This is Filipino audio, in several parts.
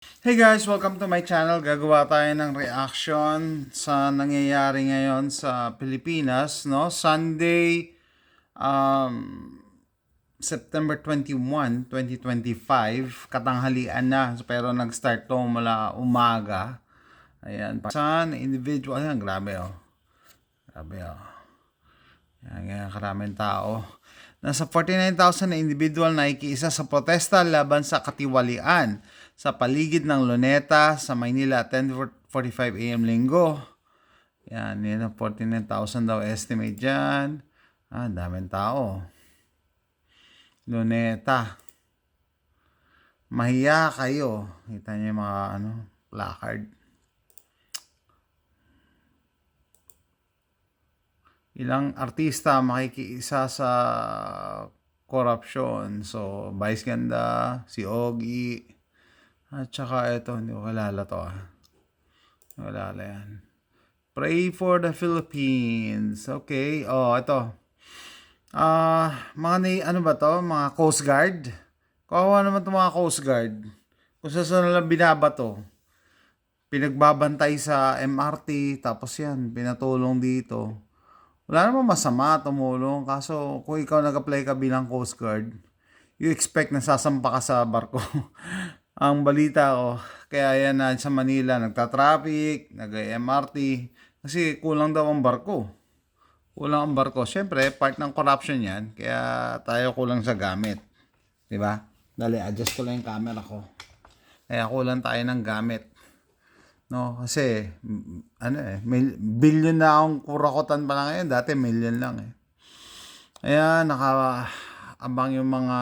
Hey guys, welcome to my channel. Gagawa tayo ng reaction sa nangyayari ngayon sa Pilipinas, no? Sunday, um, September 21, 2025, katanghalian na, pero nag-start to mula umaga. Ayan, saan individual, ayan, grabe oh. Grabe oh. Ayan, karaming tao. Nasa 49,000 na individual na ikiisa sa protesta laban sa katiwalian sa paligid ng Luneta sa Maynila 10:45 AM linggo. Yan, yun ang 49,000 daw estimate dyan. Daming tao. Luneta. Mahiya kayo. Kita niyo yung mga placard. Ilang artista makikiisa sa korupsyon. So, Vice Ganda, si Ogie, at saka ito, hindi ko kalala to Kalala yan. Pray for the Philippines. Okay, ito. Ano ba to? Mga Coast Guard. Kawawa naman itong mga Coast Guard. Kung saan lang binabato. Pinagbabantay sa MRT, tapos yan, pinatulong dito. Wala namang masama tumulong. Kaso, kung ikaw nag-apply ka bilang Coast Guard, you expect na sasampa ka sa barko. Ang balita ko, kaya yan na sa Manila, nagta-traffic, nag-MRT, kasi kulang daw ang barko. Kulang ang barko. Siyempre, part ng corruption yan, kaya tayo kulang sa gamit. Diba? Dali, adjust ko lang yung camera ko. Kaya kulang tayo ng gamit. No, kasi billion na akong kurakutan pa lang ngayon. Dati million lang eh. Ayan, nakaabang yung mga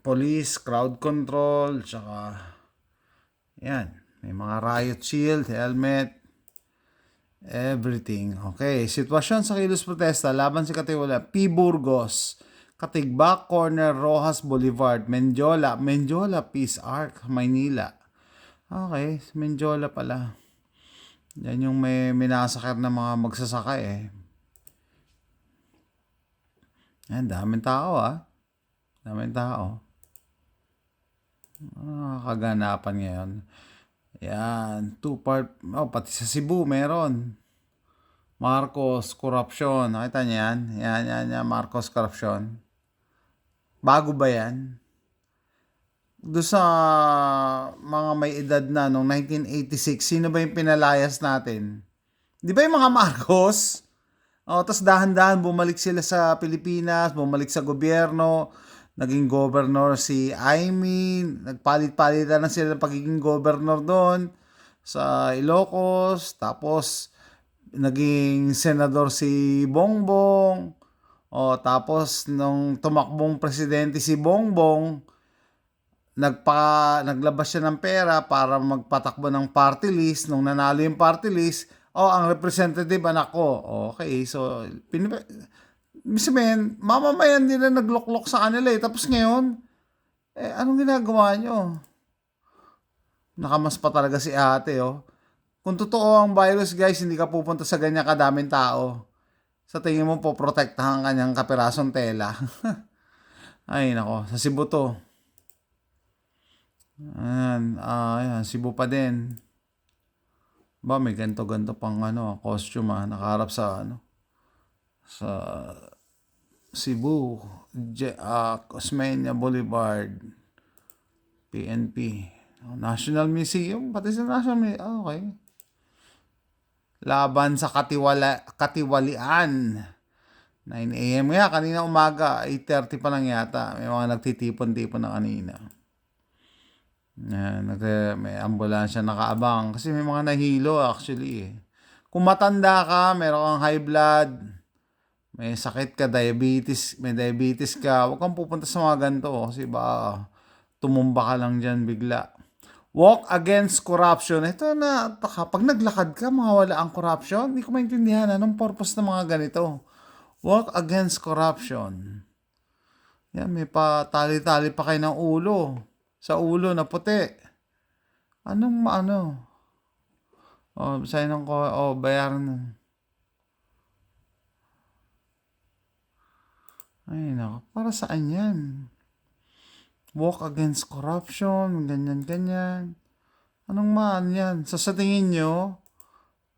police, crowd control, tsaka yan, may mga riot shield, helmet, everything. Okay, sitwasyon sa kilos protesta laban sa katiwala. P. Burgos, Katigbak Corner, Rojas Boulevard, Menjola, Peace Arc, Maynila. Okay, Menjola pala. Yan yung may minasakar na mga magsasaka eh. Yan, daming tao Daming tao. Kaganapan ngayon. Yan, pati sa Cebu meron. Marcos corruption. Nakita niyo yan? Yan, Marcos corruption. Bago ba yan? Doon sa mga may edad na noong 1986, sino ba yung pinalayas natin? Di ba yung mga Marcos? Tapos dahan-dahan bumalik sila sa Pilipinas, bumalik sa gobyerno, naging governor si Aimee, nagpalit-palitan na sila ng pagiging governor doon sa Ilocos, tapos naging senador si Bongbong, tapos nung tumakbong presidente si Bongbong, naglabas siya ng pera para magpatakbo ng party list. Nung nanalo yung party list, ang representative anak ko. Okay, so sabihin, mamamayan din na nagloklok sa kanila eh. Tapos ngayon, anong ginagawa nyo? Nakamas pa talaga si ate Kung totoo ang virus guys, hindi ka pupunta sa ganyan kadaming tao. Sa tingin mo po, protektahan kanyang kapirasong tela. Ay nako, sa Cebu to. Ayan, Cebu pa din. Ba, may ganto-ganto pang costume nakaharap sa sa Cebu, Cosmeña Boulevard, PNP, National Museum, pati sa National Museum, okay. Laban sa katiwalian. 9 AM nga, kanina umaga, 8:30 pa lang yata. May mga nagtitipon-tipon na kanina. May ambulansya nakaabang kasi may mga nahilo actually eh. Kung matanda ka, meron kang high blood, may sakit ka, may diabetes ka, huwag kang pupunta sa mga ganito kasi baka tumumba ka lang dyan bigla. Walk against corruption. Ito na, pag naglakad ka, mawala ang corruption. Hindi ko maintindihan anong purpose ng mga ganito. Walk against corruption. Yan, may tali-tali pa kayo ng ulo. Sa ulo na puti. Anong basahin ko. Bayaran na. Ay, nako. Para saan yan? Walk against corruption, ganyan-ganyan. Anong man yan? Sa tingin nyo,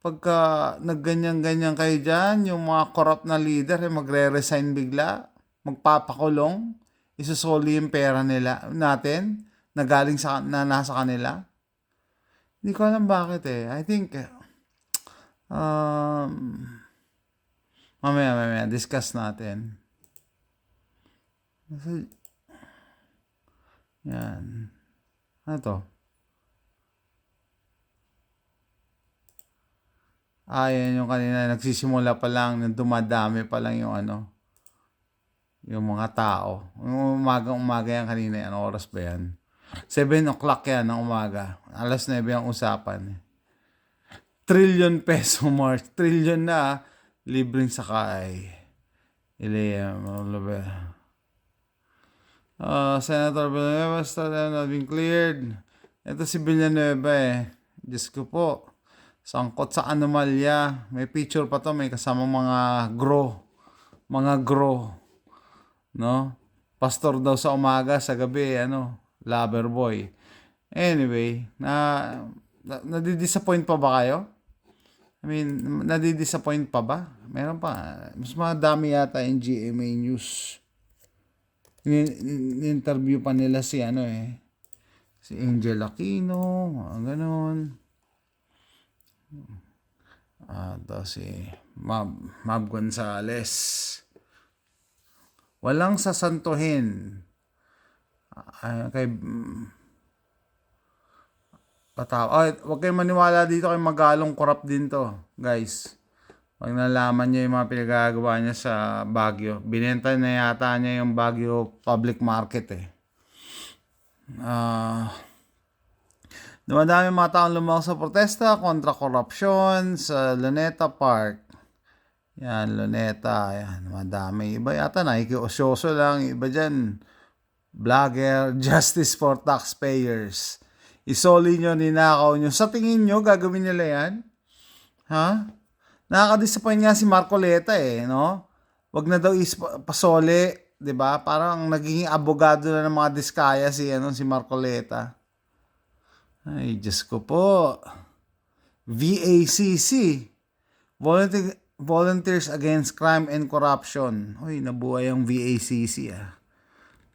pagka nagganyan-ganyan kayo dyan, yung mga corrupt na leader, magre-resign bigla, magpapakulong, isusoli yung pera nila, natin, na galing na nasa kanila. Hindi ko alam bakit eh. I think, um, mamaya, discuss natin. Yan. Ano to? Yan yung kanina, nagsisimula pa lang, dumadami pa lang yung yung mga tao. Yung umaga yan kanina, ano oras ba yan? 7 o'clock yan ng umaga. Alas 9 ang usapan. Trillion peso march. Trillion na, libreng sakay. Senator Villanueva not been cleared. Ito si Villanueva eh. Diyos ko po. Sangkot sa anomalya. May picture pa to. May kasama mga grow. No? Pastor daw sa umaga, sa gabi, lover boy. Anyway, nadidisappoint pa ba kayo? I mean, nadidisappoint pa ba? Meron pa. Mas madami yata yung GMA News. In-interview pa nila si si Angel Aquino, ganon. Ito si Mab Gonzales. Walang sasantuhin. Kay wag kayong maniwala dito kay Magalong, corrupt din to, guys. Pag nalaman niya yung mga pinagagawa niya sa Baguio, binenta na yata niya yung Baguio public market eh. Dumadami mga taong lumabas sa protesta kontra korupsyon sa Luneta Park. Yan, Luneta. Yan, madami. Iba yata nakikiosyoso lang. Iba dyan, vlogger, justice for taxpayers. Isoli nyo, ninakaw nyo. Sa tingin nyo, gagawin nila yan? Ha? Nakaka-disappoint nga si Marcoleta eh, no? Wag na daw pasole, 'di ba? Parang naging abogado na ng mga diskaya si Marcoleta. Ay, Diyos ko po. VACC. Volunteers Against Crime and Corruption. Uy, nabuhay ang VACC ah.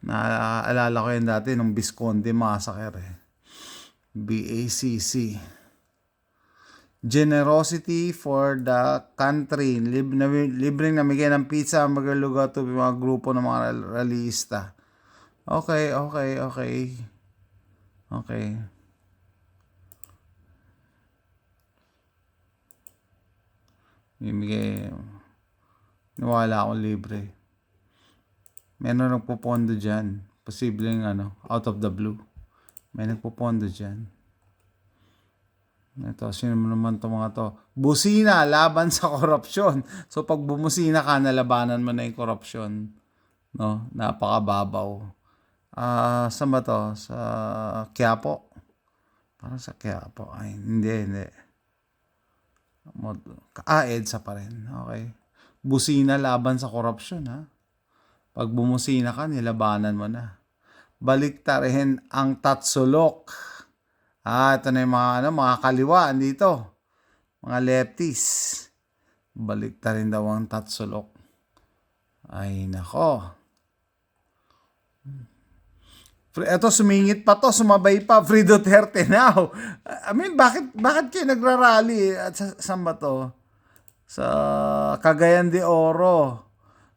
Naalala ko yun dati nung Visconde Massacre eh. VACC. Generosity for the country. Libreng namigay ng pizza, magalugaw to mga grupo ng mga realista. Okay. Bibigay. Nawala akong libre. Meron nagpupondo dyan. Posibleng out of the blue. May nagpupondo dyan. Ito, sino naman ito mga to? Busina, laban sa korupsyon. So, pag bumusina ka, nalabanan mo na yung korupsyon. No? Napakababaw. Saan ba to? Sa Quiapo? Parang sa Quiapo. Ay, hindi. EDSA pa rin. Okay. Busina, laban sa korupsyon, ha? Pag bumusina ka, nilabanan mo na. Baliktarin ang tatsulok. Ito na yung mga kaliwa dito. Mga lefties. Baliktarin daw ang tatsulok. Ay, nako. Ito, sumingit pa to, sumabay pa, Free Duterte now. I mean, bakit kayo nagrarally? At saan ba to? Sa Cagayan de Oro.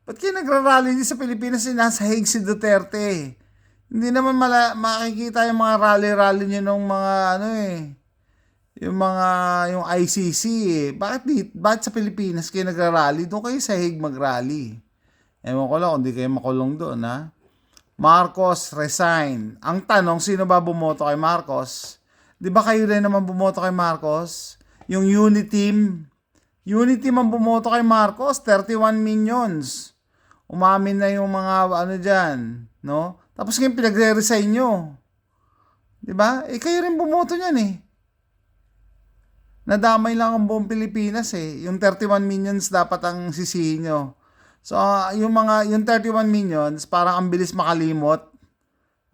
Ba't kayo nagrarally din sa Pilipinas? Nasa Hague si Duterte. Hindi naman makikita yung mga rally-rally nyo nung mga yung ICC eh. Bakit sa Pilipinas kayo nagrarally? Doon kayo sa Hague magrally. Ewan ko lang kung di kayo makulong doon, ha? Marcos resign. Ang tanong, sino ba bumoto kay Marcos? Di ba kayo rin naman bumoto kay Marcos? Yung Uniteam ang bumoto kay Marcos, 31 minions. Umamin na yung mga dyan, no? Tapos ngayon pinagre-resign nyo. Diba? Kayo rin bumoto niyan eh. Nadamay lang ang buong Pilipinas eh. Yung 31 minions dapat ang sisihin nyo. So, yung 31 minions, parang ang bilis makalimot.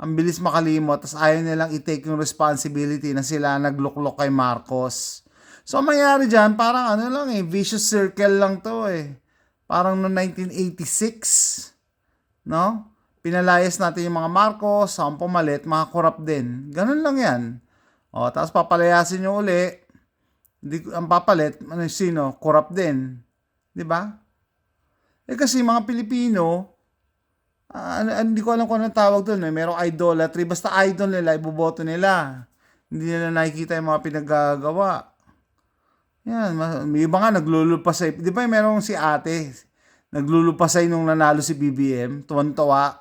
Ang bilis makalimot, tas ayaw nilang i-take yung responsibility na sila nagluklok kay Marcos. So, ang mangyari dyan, parang ano lang vicious circle lang to Parang noong 1986, no? Pinalayas natin yung mga Marcos, ang pumalit, mga corrupt din. Ganun lang yan. O, tapos papalayasin nyo uli, ang papalit, sino? Corrupt din. Di ba? Kasi mga Pilipino, hindi ko alam kung anong tawag doon. Merong idolatry. Basta idol nila, iboboto nila. Hindi nila nakikita yung mga pinaggagawa. Yan. May iba nga naglulupasay. Di ba merong si ate, naglulupasay nung nanalo si BBM. Tuwan-tawa.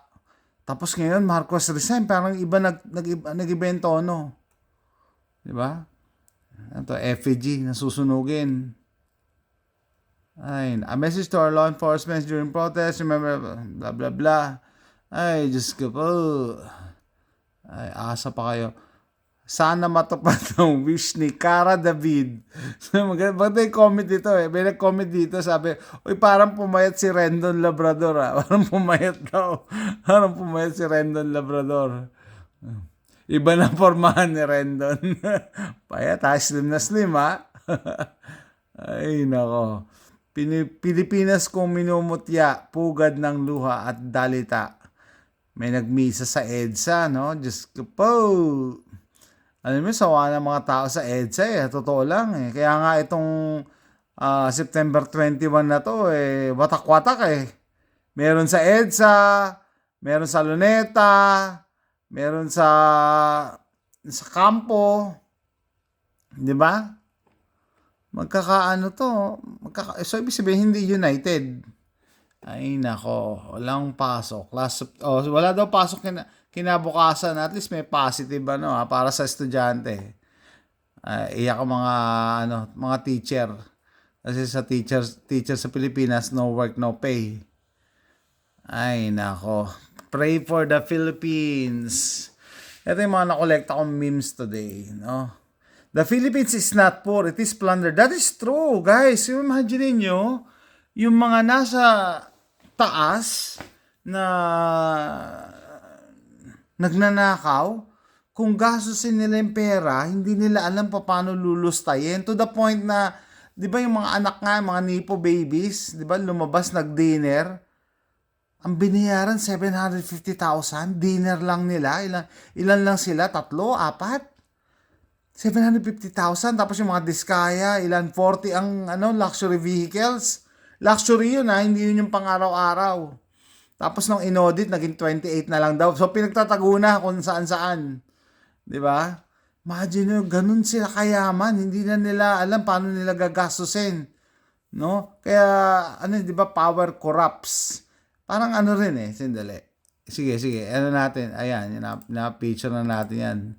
Tapos ngayon, Marcos resign. Parang iba nag-ibento, no? Di ba? Ito, effigy, nasusunugin. Ay, a message to our law enforcement during protest, remember, blah, blah, blah. Ay, Diyos ko po. Ay, asa pa kayo. Sana matupad ang wish ni Cara David. Maganda yung comment dito May nag-comment dito, sabi, uy, parang pumayat si Rendon Labrador Parang pumayat daw. Parang pumayat si Rendon Labrador. Iba na formahan ni Rendon. Payat slim na slim Ay, nako. Pilipinas kong minumutya, pugad ng luha at dalita. May nagmisa sa EDSA, no? Diyos ko po. Alam mo, sawa ng mga tao sa EDSA Totoo lang Kaya nga itong September 21 na to watak-watak Meron sa EDSA, meron sa Luneta, meron sa kampo. Di ba? So ibig sabihin hindi united. Ay nako, walang pasok. Wala daw pasok kinabukasan. At least may positive para sa estudyante. Iyak ang mga teacher. Kasi sa teacher sa Pilipinas, no work, no pay. Ay nako. Pray for the Philippines. Ito yung mga nakolekta kong memes today, no? The Philippines is not poor, it is plundered. That is true, guys. Imagine nyo, yung mga nasa taas na nagnanakaw, kung gastusin nila yung pera, hindi nila alam paano lulustayin. To the point na, di ba yung mga anak nga, mga nipo babies, di ba lumabas nag-dinner, ang binayaran 750,000, dinner lang nila. Ilan lang sila? 3, 4? 750,000 tapos yung mga Diskaya, 40 ang luxury vehicles. Luxury yun hindi yun yung pang-araw-araw. Tapos nung inaudit, naging 28 na lang daw. So pinagtatago na kung saan-saan. 'Di ba? Imagine nyo, ganun sila kayaman, hindi na nila alam paano nila gagastusin. No? Kaya 'di ba, power corrupts. Parang rin sandali. Sige, natin. Ayan, na-picture na natin 'yan.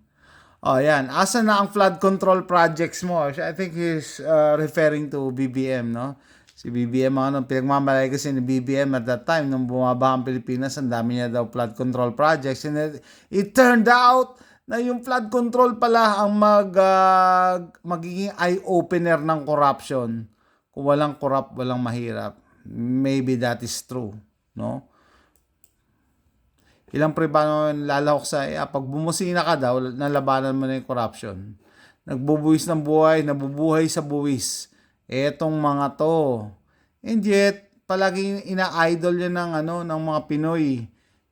Yan. Asa na ang flood control projects mo? I think he's referring to BBM, no? Si BBM, pinagmamalay kasi ni BBM at that time, nung bumaba ang Pilipinas, ang dami niya daw flood control projects. And it turned out na yung flood control pala ang magiging eye-opener ng corruption. Kung walang corrupt, walang mahirap. Maybe that is true, no? Ilang pribano lalahok sa pag bumusina ka daw, nalabanan mo na yung corruption. Nagbubuwis ng buhay, nabubuhay sa buwis. Etong mga to. And yet, palaging ina-idol yan ng mga Pinoy.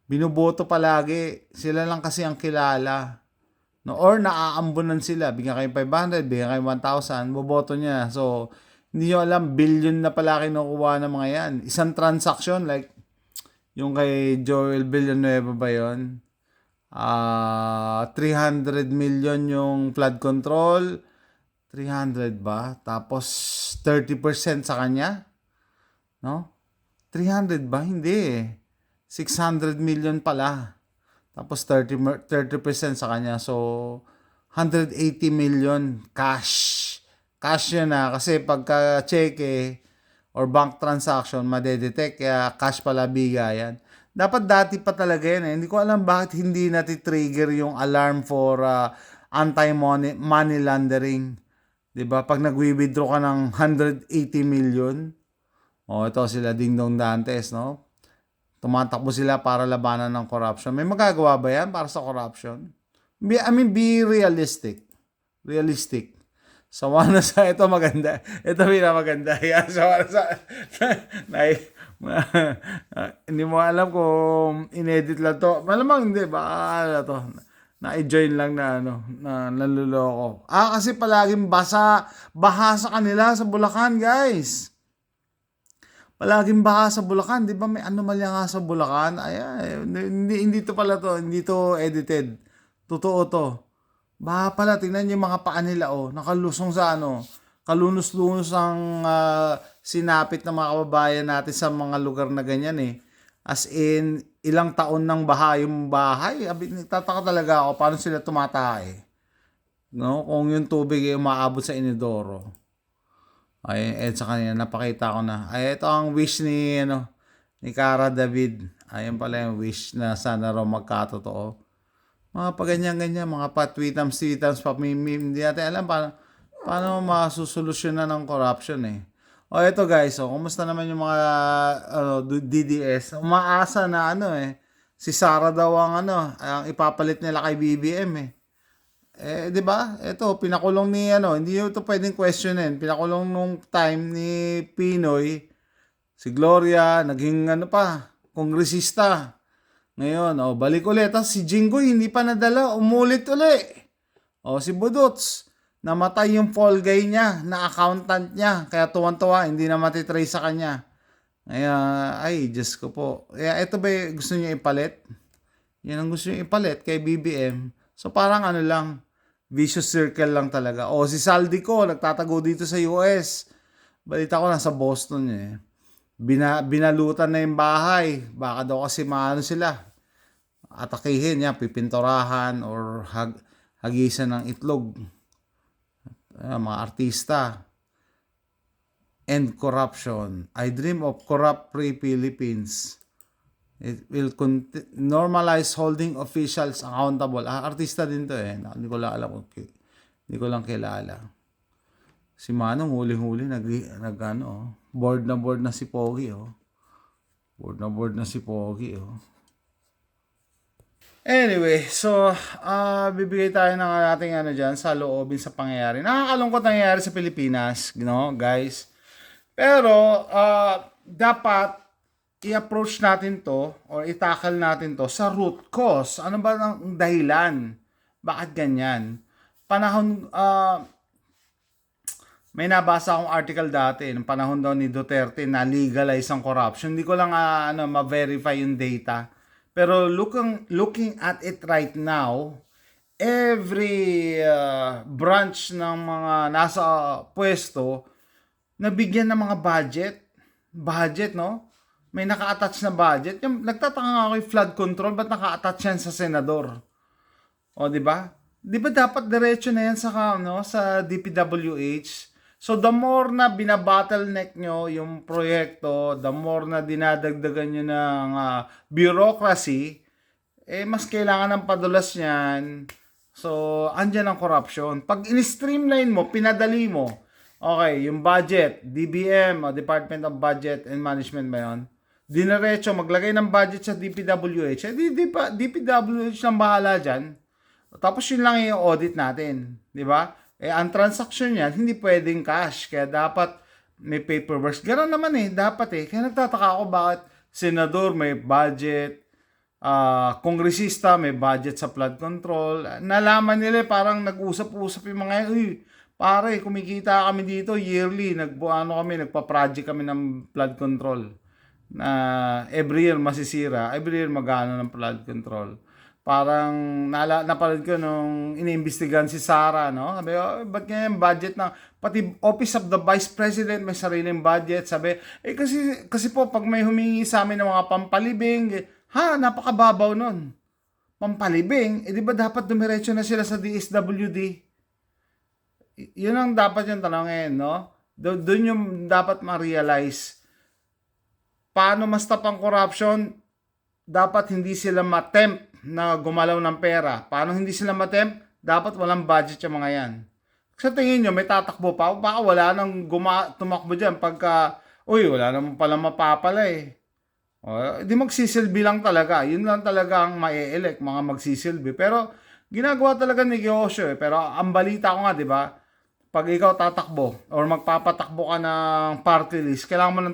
Binuboto palagi. Sila lang kasi ang kilala. No? Or naaambunan sila. Bigyan kayo 500, bigyan kayo 1,000, boboto niya. So, hindi nyo alam, billion na pala kinukuha ng mga yan. Isang transaction, like, yung kay Joel Villanueva ba yun? 300 million yung flood control. 300 ba? Tapos 30% sa kanya? No? 300 ba? Hindi 600 million pala. Tapos 30% sa kanya. So, 180 million cash. Cash yun kasi pagka cheque or bank transaction, madedetect. Kaya cash pala bigayan. Dapat dati pa talaga yan Hindi ko alam bakit hindi nati-trigger yung alarm for anti-money laundering. Diba? Pag nag-withdraw ka ng 180 million, ito sila Ding Dong Dantes, no? Tumatakbo sila para labanan ng corruption. May magagawa ba yan para sa corruption? I mean, be realistic. Realistic. Sawa na sa ito maganda. Ito pinamaganda. Yan, sawa na sa na, hindi mo alam kung inedit lang to. Malamang hindi ba ano to. Na-join lang na ano, na naluloko. Kasi palaging baha sa kanila sa Bulacan, guys. Palaging baha sa Bulacan, 'di ba? May anomalya nga sa Bulacan. Ay, hindi to pala to, hindi to edited. Totoo to. Baha pala, tingnan niyo yung mga paa nila oh, nakalusong sa ano, kalunos-lunos ang sinapit ng mga kababayan natin sa mga lugar na ganyan eh. As in, ilang taon nang baha yung bahay. Nagtataka talaga ako paano sila tumatay. No? Kung yung tubig ay umaabot sa inidoro. Ay, sa kanina, napakita ko na. Ay, ito ang wish ni, ni Cara David. Ayun pala yung wish na sana raw magkatotoo. Mga paganyan-ganyan, mga pa-tweetams, pa-meme, hindi natin alam paano masusolusyonan ng corruption eh. Ito guys, kumusta naman yung mga DDS? Umaasa na si Sara daw ang ang ipapalit nila kay BBM eh. 'Di ba? Ito pinakulong ni hindi nyo ito pwedeng questionin. Pinakulong nung time ni Pinoy si Gloria, naging kongresista. Ngayon, balik ulit. Tapos si Jinggoy hindi pa nadala, umulit ulit. Si Budots, namatay yung fall guy niya, na accountant niya. Kaya tuwan-tuwa, hindi na matitrace sa kanya. Ay, Diyos ko po. Ito ba gusto niyo ipalit? Yan ang gusto niyo ipalit kay BBM. So parang lang, vicious circle lang talaga. Si Saldico, nagtatago dito sa US. Balita ko nasa Boston eh. Binalutan na yung bahay. Baka daw kasi maano sila. Atakihin niya, pipinturahan or hagisan ng itlog. Mga artista. End corruption. I dream of corrupt-free Philippines. It will normalize holding officials accountable. Artista din to eh. Hindi ko lang alam. Hindi ko lang kilala. Si Manong huli-huli board na si Pogi Board na si Pogi Anyway, so bibigay tayo ng ating dyan sa loobin sa pangyayari. Nakakalungkot nangyayari sa Pilipinas, guys. Pero dapat i-approach natin to or itakal natin to sa root cause. Ano ba ang dahilan? Bakit ganyan? May nabasa akong article dati, ng panahon daw ni Duterte na legalize ang corruption. Hindi ko lang ma-verify yung data. Pero looking at it right now, every branch ng mga nasa pwesto, nabigyan ng mga budget, no? May naka-attach na budget. Yung nagtataka nga ako yung flood control, ba't naka-attach yan sa senador? Di ba? Di ba dapat diretso na yan sa DPWH? So the more na binabottleneck nyo yung proyekto, the more na dinadagdagan nyo ng bureaucracy, mas kailangan ng padulas niyan. So, andyan ang corruption. Pag in-streamline mo, pinadali mo, okay, yung budget, DBM, Department of Budget and Management ba yun? Dinerecho, maglagay ng budget sa DPWH. DPWH lang bahala dyan. Tapos yun lang yung audit natin. Di ba? Ang transaction yan, hindi pwedeng cash. Kaya dapat may paperwork. Ganoon naman dapat Kaya nagtataka ako bakit senador may budget, kongresista may budget sa flood control. Nalaman nila parang nag-usap-usap yung mga pare, kumikita kami dito yearly, nagpa-project kami ng flood control. Na every year masisira, every year magano ng flood control. Parang napanood ko nung iniimbestigahan si Sara, no? Sabi, ba't ganyan budget na, pati Office of the Vice President may sariling budget. Sabi, kasi po pag may humingi sa amin ng mga pampalibing, napakababaw nun. Pampalibing, di ba dapat dumiretso na sila sa DSWD? Yun ang dapat yung tanongin, no? Doon yung dapat ma-realize. Paano ma-stop ang corruption? Dapat hindi sila ma-tempt na gumalaw ng pera. Paano hindi sila ma-tempt? Dapat walang budget yung mga yan. Sa tingin nyo, may tatakbo pa? Baka wala nang tumakbo dyan pagka, wala naman pala mapapala Di magsisilbi lang talaga. Yun lang talaga ang mai-elect, mga magsisilbi. Pero ginagawa talaga ni negosyo eh. Pero ang balita ko nga, di ba? Pag ikaw tatakbo or magpapatakbo ka ng party list, kailangan mo ng